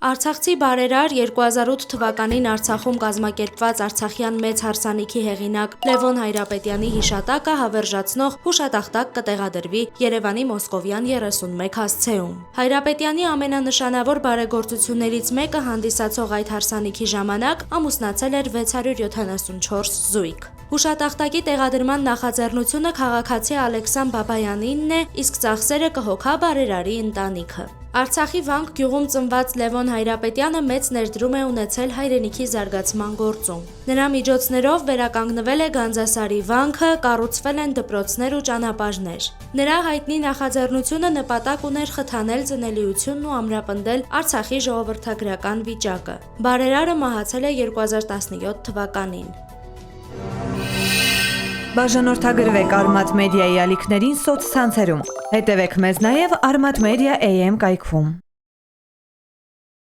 Արցախցի բարերար 2008 թվականին Արցախում կազմակերպված Արցախյան մեծ հարսանիքի հեղինակ Լևոն Հայրապետյանի հիշատակը հավերժացնող հուշատախտակ կտեղադրվի Երևանի Մոսկովյան 31 հասցեում։ Հայրապետյանի ամենանշանավոր բարեգործություններից մեկը հանդիսացող այդ հարսանիքի ժամանակ ամուսնացել էր 674 զույգ։ Հուշատախտակի տեղադրման նախաձեռնությունը քաղաքացի Ալեքսան Բաբայանինն է, իսկ ծախսերը կհոգա բարերարի ընտանիքը։ Արցախի Վանք գյուղում ծնված Լևոն Հայրապետյանը մեծ ներդրում է ունեցել հայրենիքի զարգացման գործում։ Նրա միջոցներով վերականգնվել է Գանձասարի վանքը, կառուցվել են դպրոցներ ու ճանապարհներ։ Նրա հայտնի նախաձեռնությունը նպատակ ուներ խթանել ծնելիությունն ու ամրապնդել Արցախի ժողովրդագրական վիճակը։ Բարերարը մահացել է 2017 թվականին։ Բաժանորդագրվեք Արմատ մեդիայի ալիքներին սոցցանցերում։ Հետևեք մեզ նաև Արմատ մեդիա AM կայքում։